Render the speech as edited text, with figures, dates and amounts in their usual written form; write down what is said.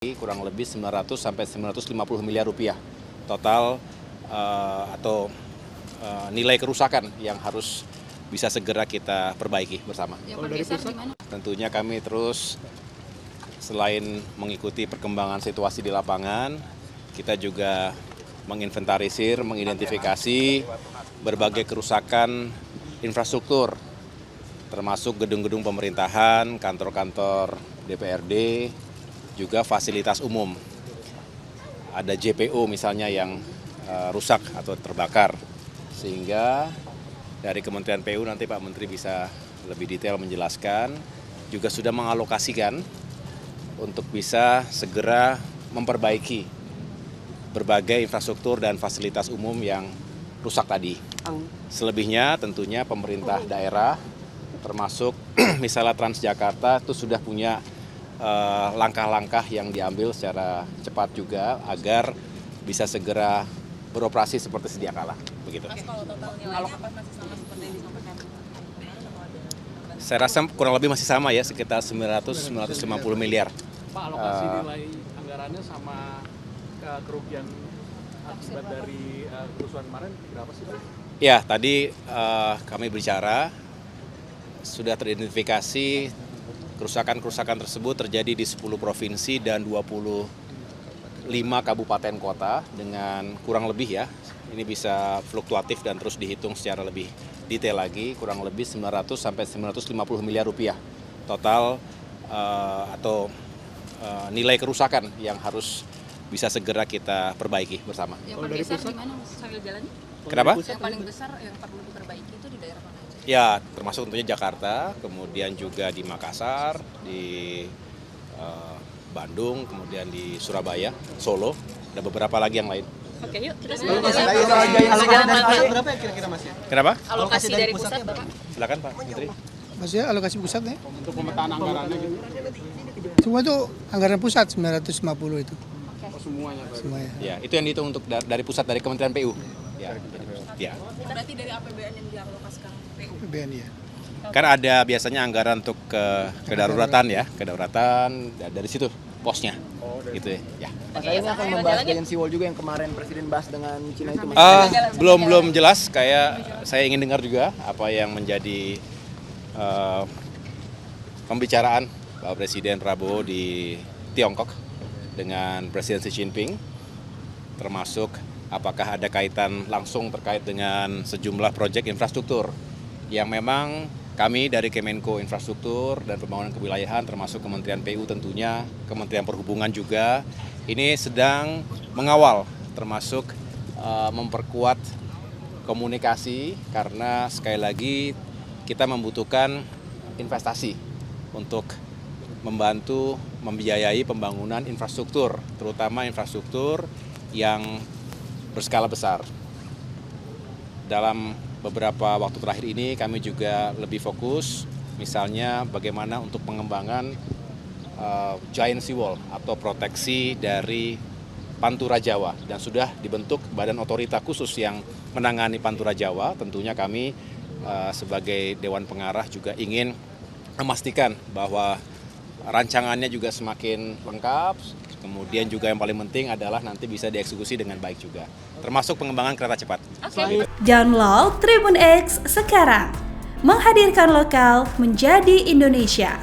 Kurang lebih 900 sampai 950 miliar rupiah total atau nilai kerusakan yang harus bisa segera kita perbaiki bersama. Kalau dari pusat, tentunya kami terus selain mengikuti perkembangan situasi di lapangan, kita juga menginventarisir, mengidentifikasi berbagai kerusakan infrastruktur, termasuk gedung-gedung pemerintahan, kantor-kantor DPRD, juga fasilitas umum. Ada JPO misalnya yang rusak atau terbakar. Sehingga dari Kementerian PU nanti Pak Menteri bisa lebih detail menjelaskan, juga sudah mengalokasikan untuk bisa segera memperbaiki berbagai infrastruktur dan fasilitas umum yang rusak tadi. Selebihnya tentunya pemerintah daerah, termasuk misalnya Transjakarta itu sudah punya langkah-langkah yang diambil secara cepat juga agar bisa segera beroperasi seperti sedia kala. Begitu. Mas, kalau total nilainya apa masih sama seperti yang disampaikan? Saya rasa kurang lebih masih sama ya, sekitar 900-950 miliar. Pak, alokasi nilai anggarannya sama kerugian akibat dari kerusuhan kemarin berapa sih Pak? Ya, tadi kami bicara sudah teridentifikasi kerusakan-kerusakan tersebut terjadi di 10 provinsi dan 25 kabupaten kota dengan kurang lebih ya, ini bisa fluktuatif dan terus dihitung secara lebih detail lagi, kurang lebih 900 sampai 950 miliar rupiah total atau nilai kerusakan yang harus bisa segera kita perbaiki bersama. Yang paling besar di mana Mas sambil jalannya? Kenapa? Yang paling besar yang perlu diperbaiki itu di daerah mana aja? Ya, termasuk tentunya Jakarta, kemudian juga di Makassar, di Bandung, kemudian di Surabaya, Solo, dan beberapa lagi yang lain. Oke, yuk kita berapa ya kira-kira Mas ya? Kenapa? alokasi dari pusat Bapak. Silakan Pak Menteri. Maksudnya alokasi pusat ya? Untuk pemetaan anggarannya gitu, Semua itu anggaran pusat 950 itu semuanya Pak. semuanya. Ya, itu yang dihitung untuk dari pusat, dari Kementerian PU. Ya, ya. Berarti dari APBN yang dialokasikan PU. BNI ya. Kan ada biasanya anggaran untuk kedaruratan ya, kedaruratan dari situ posnya. Gitu ya. Mas, ini akan membahas Giant Wall juga yang kemarin Presiden bahas dengan Cina itu Mas. Belum jelas, kayak saya ingin dengar juga apa yang menjadi pembicaraan Pak Presiden Prabowo di Tiongkok dengan Presiden Xi Jinping, termasuk apakah ada kaitan langsung terkait dengan sejumlah proyek infrastruktur yang memang kami dari Kemenko Infrastruktur dan Pembangunan Kewilayahan termasuk Kementerian PU tentunya, Kementerian Perhubungan juga, ini sedang mengawal termasuk memperkuat komunikasi karena sekali lagi kita membutuhkan investasi untuk membantu membiayai pembangunan infrastruktur, terutama infrastruktur yang berskala besar. Dalam beberapa waktu terakhir ini kami juga lebih fokus misalnya bagaimana untuk pengembangan Giant Wall atau proteksi dari Pantura Jawa, dan sudah dibentuk badan otorita khusus yang menangani Pantura Jawa. Tentunya kami sebagai Dewan Pengarah juga ingin memastikan bahwa rancangannya juga semakin lengkap, kemudian juga yang paling penting adalah nanti bisa dieksekusi dengan baik juga, termasuk pengembangan kereta cepat. Download Tribun X sekarang, menghadirkan lokal menjadi Indonesia.